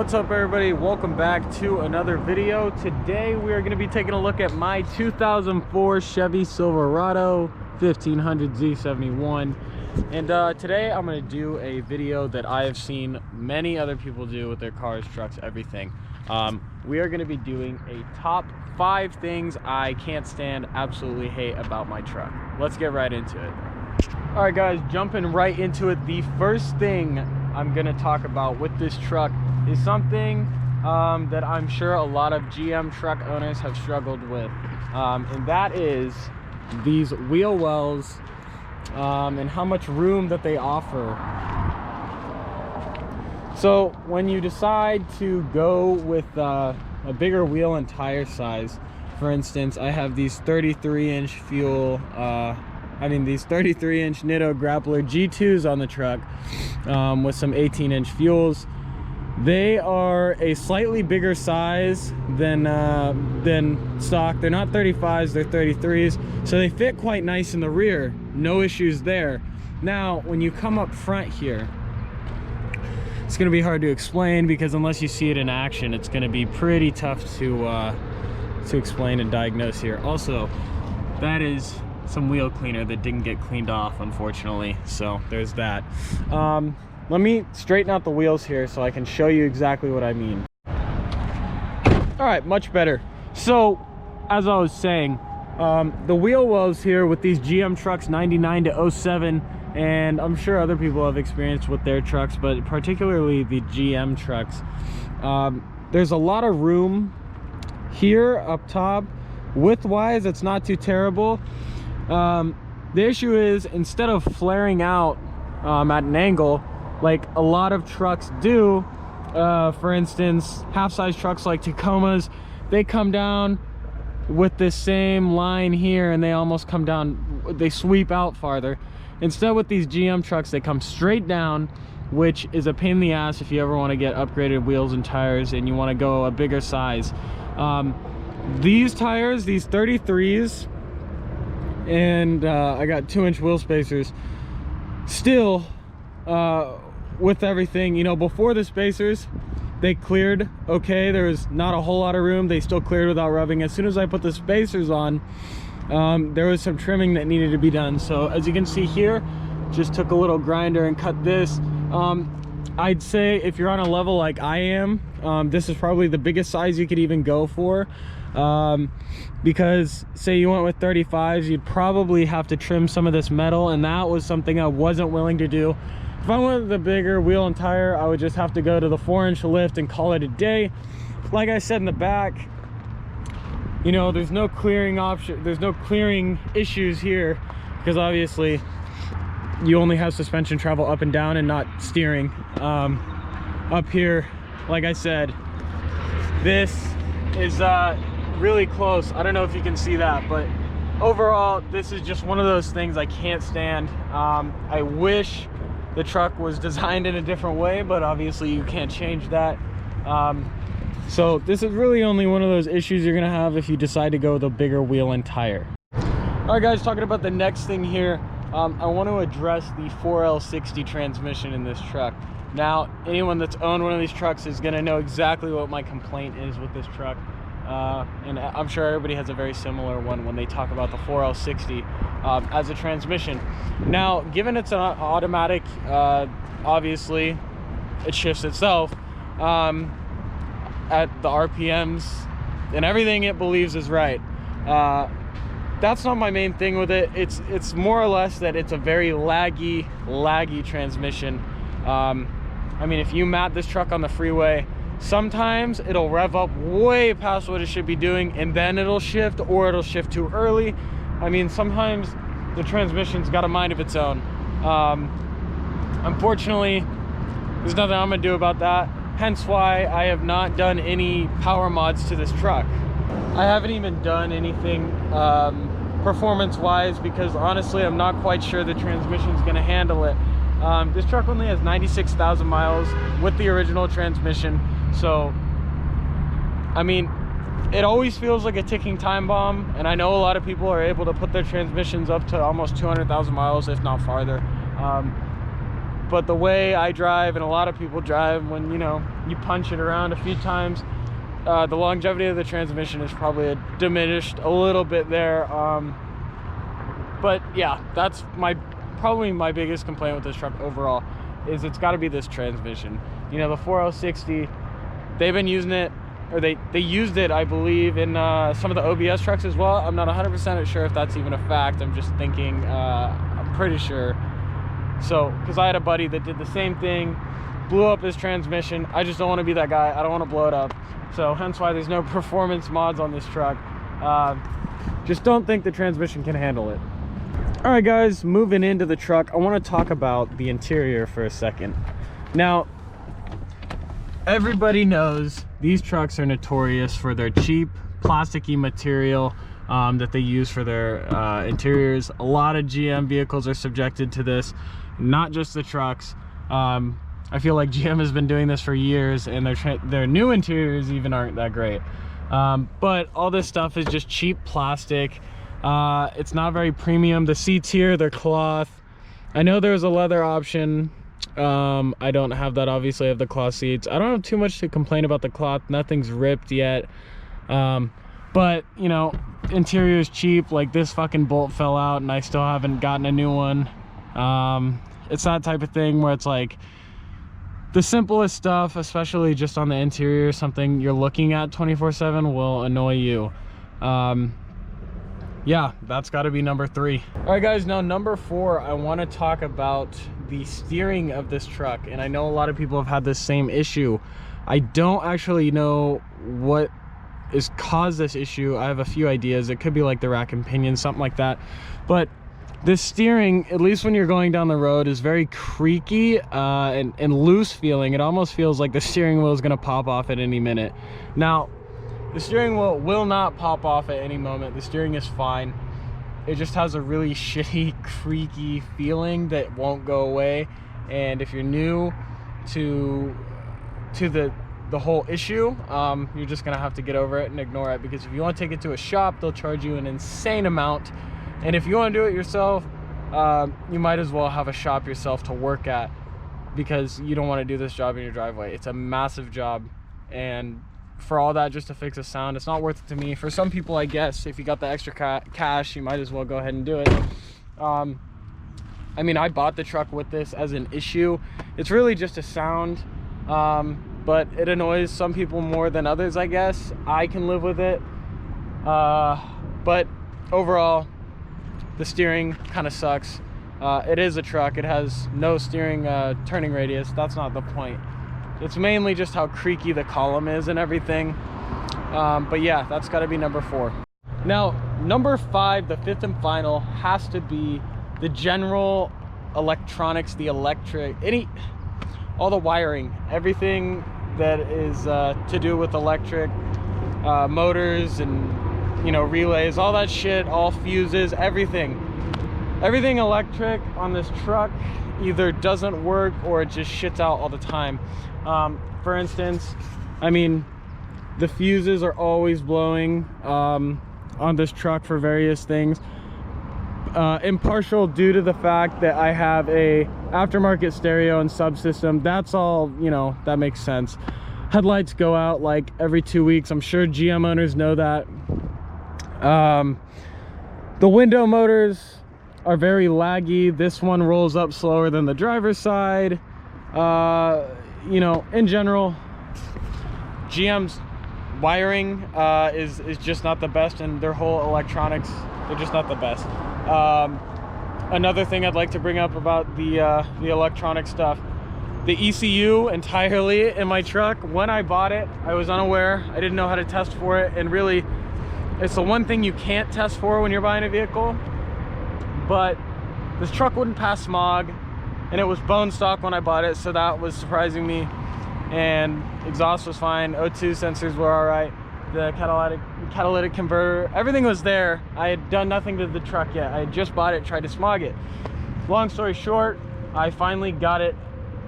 What's up, everybody? Welcome back to another video. Today we are going to be taking a look at my 2004 Chevy Silverado 1500 Z71, and today I'm going to do a video that I have seen many other people do with their cars, trucks, everything. We are going to be doing a top 5 things I can't stand, absolutely hate about my truck. Let's get right into it. All right, guys, jumping right into it. The first thing I'm going to talk about with this truck is something that I'm sure a lot of GM truck owners have struggled with, and that is these wheel wells and how much room that they offer. So when you decide to go with a bigger wheel and tire size, for instance, I have these 33-inch these 33-inch Nitto Grappler G2s on the truck with some 18-inch fuels. They are a slightly bigger size than stock. They're not 35s, they're 33s, so they fit quite nice in the rear. No issues there. Now, when you come up front here, it's going to be hard to explain because unless you see it in action, it's going to be pretty tough to explain and diagnose here. Also, that is some wheel cleaner that didn't get cleaned off, unfortunately, so there's that. Let me straighten out the wheels here so I can show you exactly what I mean. All right, much better. So as I was saying, the wheel wells here with these GM trucks 99 to 07, and I'm sure other people have experience with their trucks, but particularly the GM trucks, there's a lot of room here up top. Width wise, it's not too terrible. The issue is, instead of flaring out at an angle like a lot of trucks do, for instance, half-size trucks like Tacomas, they come down with this same line here and they almost come down, they sweep out farther. Instead, with these GM trucks, they come straight down, which is a pain in the ass if you ever want to get upgraded wheels and tires and you want to go a bigger size. These tires, these 33s, and I got 2-inch wheel spacers, still with everything, you know, before the spacers they cleared okay. There was not a whole lot of room. They still cleared without rubbing. As soon as I put the spacers on, there was some trimming that needed to be done. So as you can see here, just took a little grinder and cut this. I'd say if you're on a level like I am, this is probably the biggest size you could even go for, because say you went with 35s, you'd probably have to trim some of this metal, and that was something I wasn't willing to do. If I went with the bigger wheel and tire, I would just have to go to the 4-inch lift and call it a day. Like I said in the back, you know, there's no clearing option, there's no clearing issues here, because obviously you only have suspension travel up and down and not steering. Up here, like I said, this is really close. I don't know if you can see that, but overall this is just one of those things I can't stand. I wish the truck was designed in a different way, but obviously you can't change that. So this is really only one of those issues you're gonna have if you decide to go with a bigger wheel and tire. All right, guys, talking about the next thing here, I want to address the 4L60 transmission in this truck. Now, anyone that's owned one of these trucks is gonna know exactly what my complaint is with this truck. And I'm sure everybody has a very similar one when they talk about the 4L60 as a transmission. Now, given it's an automatic, obviously it shifts itself at the RPMs and everything it believes is right. That's not my main thing with it. It's more or less that it's a very laggy transmission. I mean, if you mat this truck on the freeway, sometimes it'll rev up way past what it should be doing and then it'll shift, or it'll shift too early. I mean, sometimes the transmission's got a mind of its own. Unfortunately, there's nothing I'm gonna do about that, hence why I have not done any power mods to this truck. I haven't even done anything performance wise because honestly I'm not quite sure the transmission's gonna handle it. This truck only has 96,000 miles with the original transmission, so I mean, it always feels like a ticking time bomb, and I know a lot of people are able to put their transmissions up to almost 200,000 miles, if not farther. but the way I drive and a lot of people drive, when you know you punch it around a few times, the longevity of the transmission is probably diminished a little bit there. But yeah, that's probably my biggest complaint with this truck overall, is it's got to be this transmission. You know, the 4060, they've been using it, or they used it, I believe, in some of the OBS trucks as well. I'm not 100% sure if that's even a fact. I'm just thinking, I'm pretty sure. So, because I had a buddy that did the same thing, blew up his transmission. I just don't want to be that guy. I don't want to blow it up. So hence why there's no performance mods on this truck. Just don't think the transmission can handle it. All right guys, moving into the truck, I want to talk about the interior for a second. Now, everybody knows these trucks are notorious for their cheap plasticky material that they use for their interiors. A lot of GM vehicles are subjected to this, not just the trucks. I feel like GM has been doing this for years, and their new interiors even aren't that great. But all this stuff is just cheap plastic. It's not very premium. The seats here, they're cloth. I know there's a leather option. I don't have that, obviously. I have the cloth seats. I don't have too much to complain about the cloth. Nothing's ripped yet. But you know, interior is cheap. Like, this fucking bolt fell out and I still haven't gotten a new one. It's that type of thing where it's like the simplest stuff, especially just on the interior, something you're looking at 24/7, will annoy you. Yeah, that's got to be number 3. All right guys, now number 4, I want to talk about the steering of this truck. And I know a lot of people have had this same issue. I don't actually know what has caused this issue. I have a few ideas. It could be like the rack and pinion, something like that. But the steering, at least when you're going down the road, is very creaky and loose feeling. It almost feels like the steering wheel is going to pop off at any minute. Now, the steering wheel will not pop off at any moment. The steering is fine. It just has a really shitty, creaky feeling that won't go away. And if you're new to the whole issue, you're just gonna have to get over it and ignore it, because if you want to take it to a shop, they'll charge you an insane amount. And if you want to do it yourself, you might as well have a shop yourself to work at, because you don't want to do this job in your driveway. It's a massive job, and for all that just to fix a sound, it's not worth it to me. For some people, I guess, if you got the extra cash, you might as well go ahead and do it. I mean, I bought the truck with this as an issue. It's really just a sound, but it annoys some people more than others, I guess. I can live with it, but overall, the steering kind of sucks. It is a truck. It has no steering turning radius. That's not the point. It's mainly just how creaky the column is and everything. But yeah, that's got to be number 4. Now, number 5, the 5th and final, has to be the general electronics, the electric, all the wiring, everything that is to do with electric motors and, you know, relays, all that shit, all fuses, everything electric on this truck either doesn't work or it just shits out all the time. For instance, I mean, the fuses are always blowing on this truck for various things, impartial due to the fact that I have a aftermarket stereo and subsystem. That's all, you know, that makes sense. Headlights go out like every 2 weeks. I'm sure GM owners know that. The window motors are very laggy. This one rolls up slower than the driver's side. You know, in general, GM's wiring is just not the best, and their whole electronics, they're just not the best. Another thing I'd like to bring up about the electronic stuff, the ECU entirely in my truck, when I bought it, I was unaware. I didn't know how to test for it, and really, it's the one thing you can't test for when you're buying a vehicle. But this truck wouldn't pass smog, and it was bone stock when I bought it, so that was surprising me. And exhaust was fine, O2 sensors were all right, the catalytic converter, everything was there. I had done nothing to the truck yet. I had just bought it, tried to smog it. Long story short, I finally got it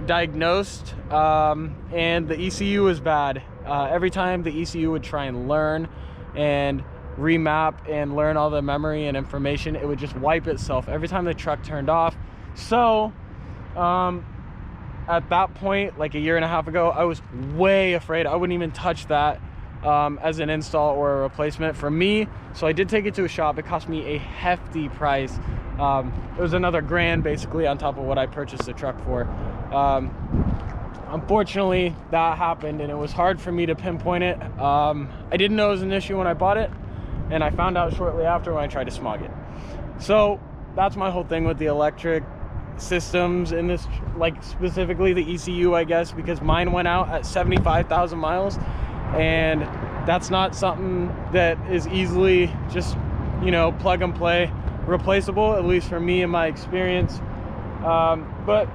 diagnosed, and the ECU was bad. Every time the ECU would try and learn and remap and learn all the memory and information, it would just wipe itself every time the truck turned off. So at that point, like a year and a half ago, I was way afraid. I wouldn't even touch that as an install or a replacement for me. So I did take it to a shop. It cost me a hefty price. It was another grand basically on top of what I purchased the truck for. Unfortunately, that happened, and it was hard for me to pinpoint it. I didn't know it was an issue when I bought it, and I found out shortly after when I tried to smog it. So that's my whole thing with the electric systems in this, like specifically the ECU, I guess, because mine went out at 75,000 miles, and that's not something that is easily just, you know, plug and play replaceable, at least for me in my experience. But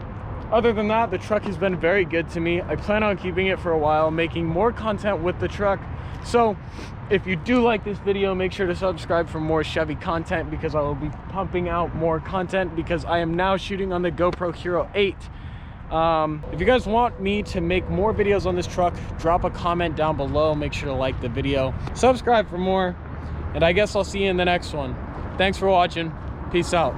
other than that, the truck has been very good to me. I plan on keeping it for a while, making more content with the truck. So if you do like this video, make sure to subscribe for more Chevy content, because I will be pumping out more content, because I am now shooting on the GoPro Hero 8. If you guys want me to make more videos on this truck, drop a comment down below. Make sure to like the video, subscribe for more, and I guess I'll see you in the next one. Thanks for watching. Peace out.